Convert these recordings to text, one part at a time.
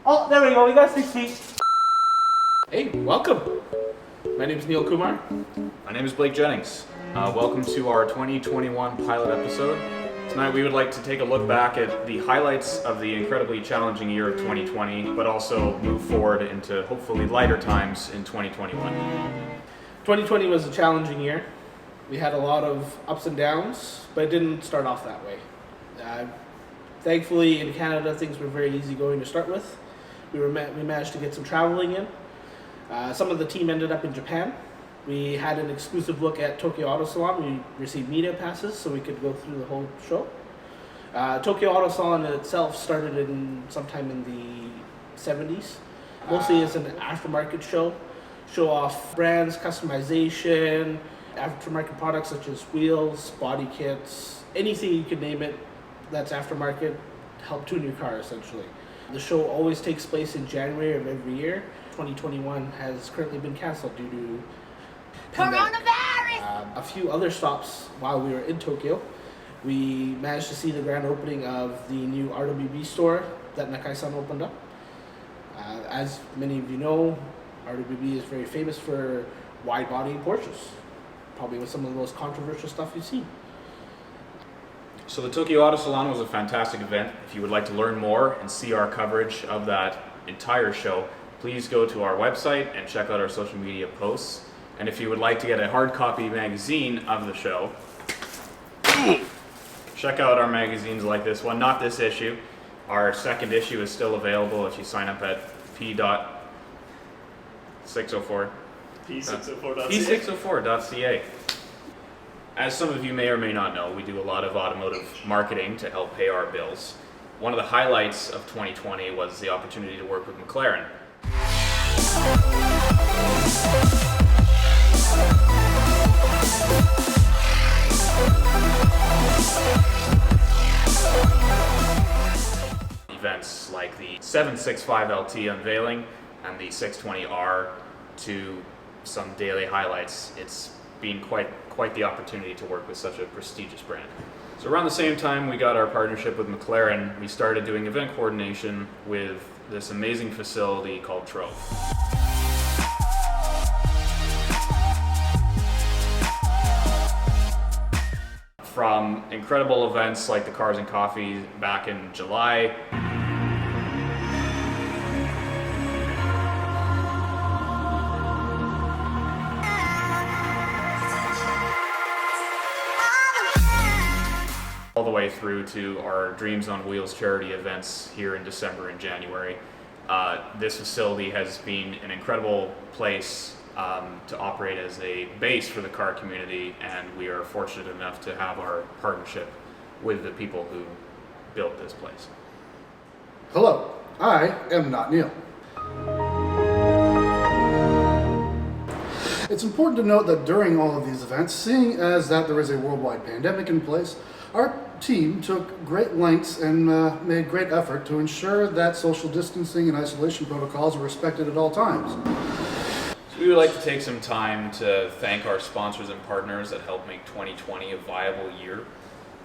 Oh, there we go. We got 6 feet. Hey, welcome. My name is Neil Kumar. My name is Blake Jennings. Welcome to our 2021 pilot episode. Tonight we would like to take a look back at the highlights of the incredibly challenging year of 2020, but also move forward into hopefully lighter times in 2021. 2020 was a challenging year. We had a lot of ups and downs, but it didn't start off that way. Thankfully, in Canada, things were very easygoing to start with. We managed to get some traveling in. Some of the team ended up in Japan. We had an exclusive look at Tokyo Auto Salon. We received media passes so we could go through the whole show. Tokyo Auto Salon itself started sometime in the 70s. Mostly as an aftermarket show off brands, customization, aftermarket products such as wheels, body kits, anything you could name it that's aftermarket to help tune your car essentially. The show always takes place in January of every year. 2021 has currently been canceled due to coronavirus. A few other stops while we were in Tokyo. We managed to see the grand opening of the new RWB store that Nakai-san opened up. As many of you know, RWB is very famous for wide body Porsches. Probably with some of the most controversial stuff you've seen. So the Tokyo Auto Salon was a fantastic event. If you would like to learn more and see our coverage of that entire show, please go to our website and check out our social media posts. And if you would like to get a hard copy magazine of the show, check out our magazines like this one, not this issue. Our second issue is still available if you sign up at p604. p604.ca. As some of you may or may not know, we do a lot of automotive marketing to help pay our bills. One of the highlights of 2020 was the opportunity to work with McLaren. Events like the 765 LT unveiling and the 620R to some daily highlights. It's been quite the opportunity to work with such a prestigious brand. So around the same time we got our partnership with McLaren, we started doing event coordination with this amazing facility called Trove. From incredible events like the Cars and Coffee back in July, all the way through to our Dreams on Wheels charity events here in December and January. This facility has been an incredible place to operate as a base for the car community, and we are fortunate enough to have our partnership with the people who built this place. Hello, I am not Neil. It's important to note that during all of these events, seeing as that there is a worldwide pandemic in place, our team took great lengths and made great effort to ensure that social distancing and isolation protocols are respected at all times. So we would like to take some time to thank our sponsors and partners that helped make 2020 a viable year.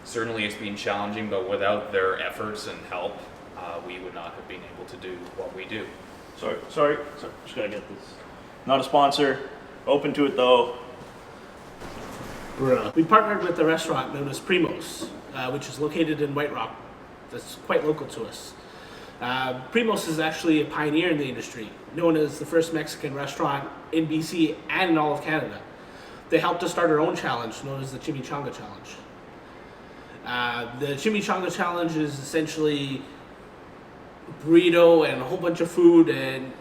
Certainly it's been challenging, but without their efforts and help, we would not have been able to do what we do. Sorry, just gotta get this. Not a sponsor, open to it though. We partnered with a restaurant known as Primos, which is located in White Rock. That's quite local to us. Primos is actually a pioneer in the industry, known as the first Mexican restaurant in BC and in all of Canada. They helped us start our own challenge, known as the Chimichanga Challenge. The Chimichanga Challenge is essentially burrito and a whole bunch of food and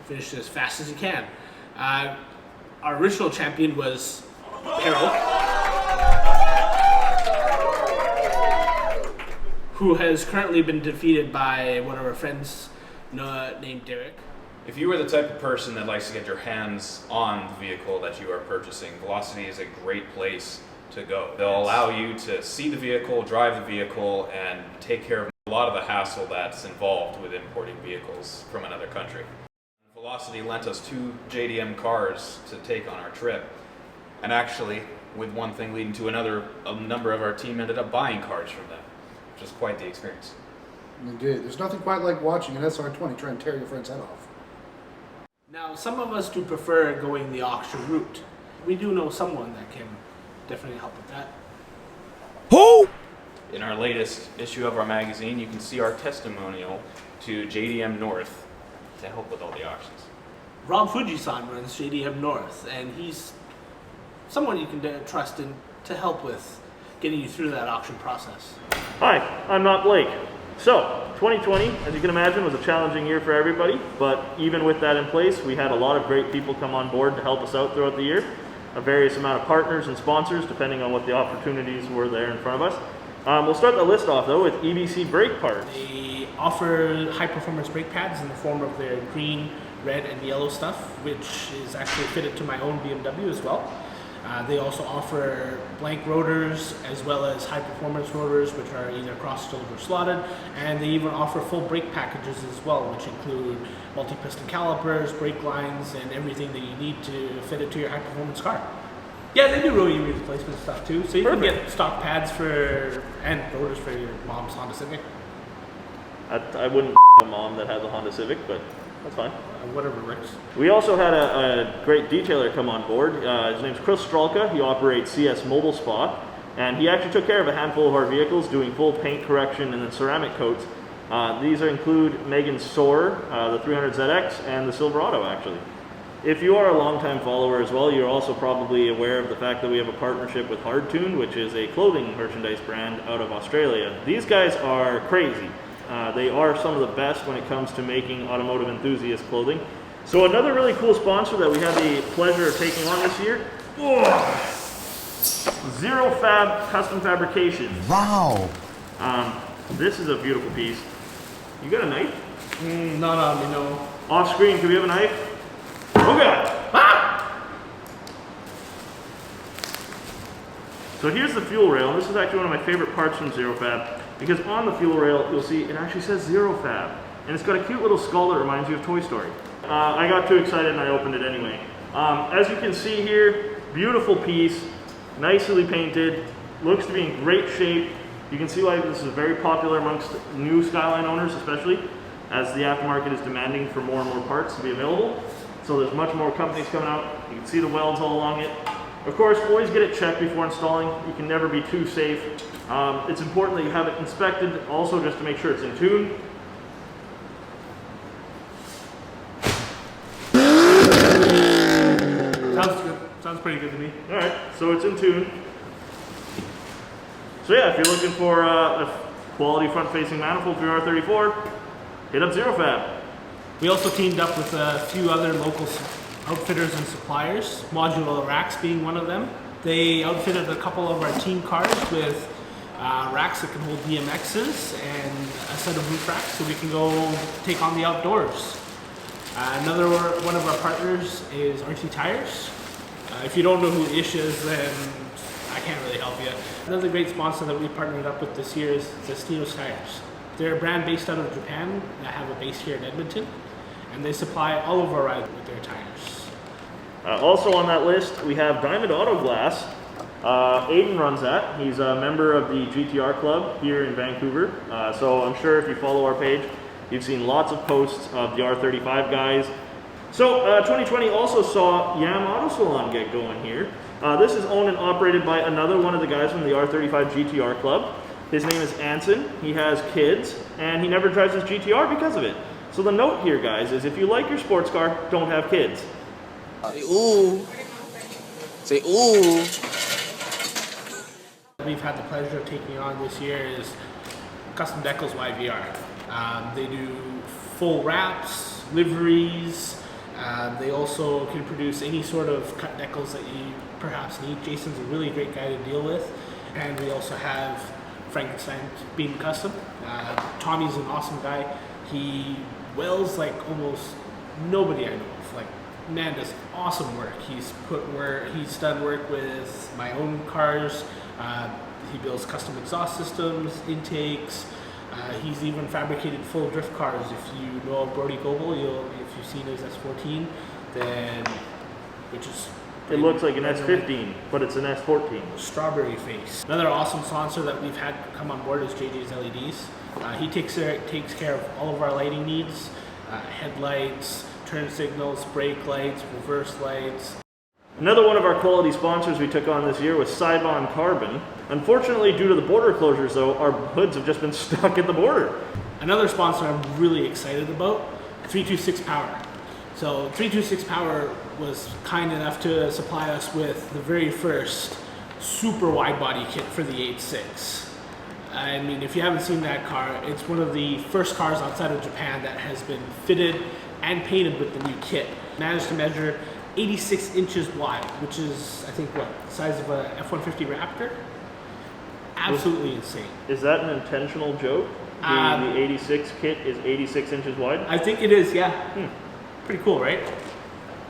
finish it as fast as you can. Our original champion was Harold, who has currently been defeated by one of our friends named Derek. If you are the type of person that likes to get your hands on the vehicle that you are purchasing, Velocity is a great place to go. They'll allow you to see the vehicle, drive the vehicle, and take care of a lot of the hassle that's involved with importing vehicles from another country. Velocity lent us 2 JDM cars to take on our trip. And actually, with one thing leading to another, a number of our team ended up buying cars from them, which was quite the experience. Indeed. There's nothing quite like watching an SR20 try and tear your friend's head off. Now, some of us do prefer going the auction route. We do know someone that can definitely help with that. Who? In our latest issue of our magazine, you can see our testimonial to JDM North to help with all the auctions. Rob Fujisan runs JDM North, and he's someone you can trust in to help with getting you through that auction process. Hi, I'm not Blake. So, 2020, as you can imagine, was a challenging year for everybody, but even with that in place, we had a lot of great people come on board to help us out throughout the year. A various amount of partners and sponsors, depending on what the opportunities were there in front of us. We'll start the list off though with Evc Brake Parts. They offer high-performance brake pads in the form of their green, red, and yellow stuff, which is actually fitted to my own BMW as well. They also offer blank rotors as well as high-performance rotors, which are either cross-stilled or slotted, and they even offer full brake packages as well, which include multi-piston calipers, brake lines, and everything that you need to fit it to your high-performance car. Yeah, they do really replacement stuff too, so you can get stock pads and rotors for your mom's Honda Civic. I wouldn't a mom that has a Honda Civic, but that's fine. Whatever works. We also had a great detailer come on board. His name's Chris Stralka. He operates CS Mobile Spa, and he actually took care of a handful of our vehicles, doing full paint correction and then ceramic coats. These include Megan's Soarer, the 300ZX, and the Silverado actually. If you are a longtime follower as well, you're also probably aware of the fact that we have a partnership with Hardtune, which is a clothing merchandise brand out of Australia. These guys are crazy. They are some of the best when it comes to making automotive enthusiast clothing. So another really cool sponsor that we had the pleasure of taking on this year, Zero Fab Custom Fabrication. Wow. This is a beautiful piece. You got a knife? Not on me, no. Off screen, can we have a knife? Oh god! Ah! So here's the fuel rail, and this is actually one of my favorite parts from Zero Fab, because on the fuel rail, you'll see it actually says Zero Fab, and it's got a cute little skull that reminds you of Toy Story. I got too excited and I opened it anyway. As you can see here, beautiful piece, nicely painted, looks to be in great shape. You can see why this is very popular amongst new Skyline owners, especially as the aftermarket is demanding for more and more parts to be available. So there's much more companies coming out. You can see the welds all along it. Of course, always get it checked before installing. You can never be too safe. It's important that you have it inspected, also just to make sure it's in tune. Sounds good. Sounds pretty good to me. All right, so it's in tune. So yeah, if you're looking for a quality front-facing manifold for your R34, hit up Zero Fab. We also teamed up with a few other local outfitters and suppliers, Modular Racks being one of them. They outfitted a couple of our team cars with racks that can hold BMXs and a set of roof racks so we can go take on the outdoors. Another one of our partners is RT Tires. If you don't know who Ish is, then I can't really help you. Another great sponsor that we partnered up with this year is Destinos Tires. They're a brand based out of Japan that have a base here in Edmonton, and they supply all of our riders with their tires. Also on that list, we have Diamond Auto Glass. Aiden runs that. He's a member of the GTR Club here in Vancouver. So I'm sure if you follow our page, you've seen lots of posts of the R35 guys. So 2020 also saw Yam Auto Salon get going here. This is owned and operated by another one of the guys from the R35 GTR Club. His name is Anson. He has kids, and he never drives his GTR because of it. So the note here, guys, is if you like your sports car, don't have kids. Say ooh. Say ooh. We've had the pleasure of taking on this year is Custom Decals YVR. They do full wraps, liveries. They also can produce any sort of cut decals that you perhaps need. Jason's a really great guy to deal with. And we also have Frankenstein Beam Custom. Tommy's an awesome guy. He welds like almost nobody I know of. Like, man does awesome work. He's done work with my own cars. He builds custom exhaust systems, intakes. He's even fabricated full drift cars. If you know of Brody Goebel, if you've seen his S14, then which is It looks like an S15, but it's an S14. Strawberry face. Another awesome sponsor that we've had come on board is JJ's LEDs. He takes care of all of our lighting needs, headlights, turn signals, brake lights, reverse lights. Another one of our quality sponsors we took on this year was Salon Carbon. Unfortunately, due to the border closures though, our hoods have just been stuck at the border. Another sponsor I'm really excited about, 326 Power. So 326 Power was kind enough to supply us with the very first super wide body kit for the 8.6. I mean, if you haven't seen that car, it's one of the first cars outside of Japan that has been fitted and painted with the new kit. Managed to measure 86 inches wide, which is, I think, what, the size of a F-150 Raptor? Absolutely insane. Is that an intentional joke? The 86 kit is 86 inches wide? I think it is, yeah. Pretty cool, right?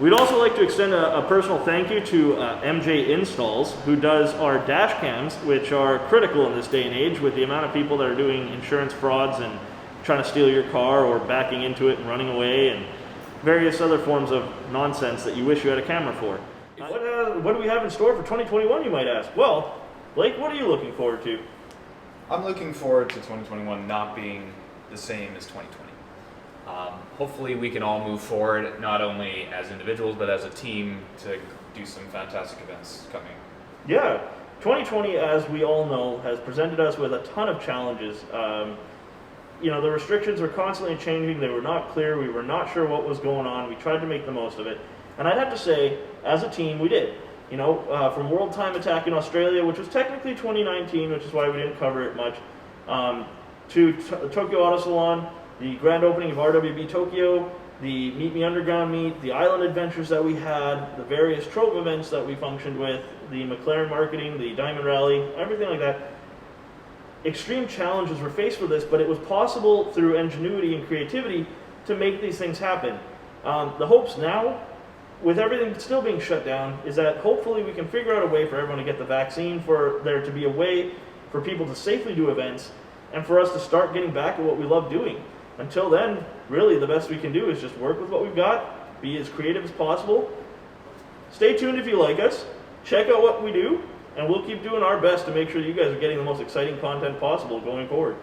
We'd also like to extend a personal thank you to MJ Installs, who does our dash cams, which are critical in this day and age with the amount of people that are doing insurance frauds and trying to steal your car or backing into it and running away and various other forms of nonsense that you wish you had a camera for. What do we have in store for 2021, you might ask? Well, Blake, what are you looking forward to? I'm looking forward to 2021 not being the same as 2020. Hopefully we can all move forward, not only as individuals, but as a team to do some fantastic events coming. Yeah, 2020, as we all know, has presented us with a ton of challenges. You know, the restrictions were constantly changing. They were not clear. We were not sure what was going on. We tried to make the most of it. And I'd have to say, as a team, we did. You know, from World Time Attack in Australia, which was technically 2019, which is why we didn't cover it much, to the Tokyo Auto Salon, the grand opening of RWB Tokyo, the Meet Me Underground meet, the island adventures that we had, the various Trove events that we functioned with, the McLaren marketing, the Diamond Rally, everything like that. Extreme challenges were faced with this, but it was possible through ingenuity and creativity to make these things happen. The hopes now, with everything still being shut down, is that hopefully we can figure out a way for everyone to get the vaccine, for there to be a way for people to safely do events, and for us to start getting back at what we love doing. Until then, really the best we can do is just work with what we've got, be as creative as possible. Stay tuned if you like us, check out what we do, and we'll keep doing our best to make sure that you guys are getting the most exciting content possible going forward.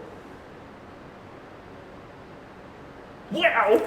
Wow!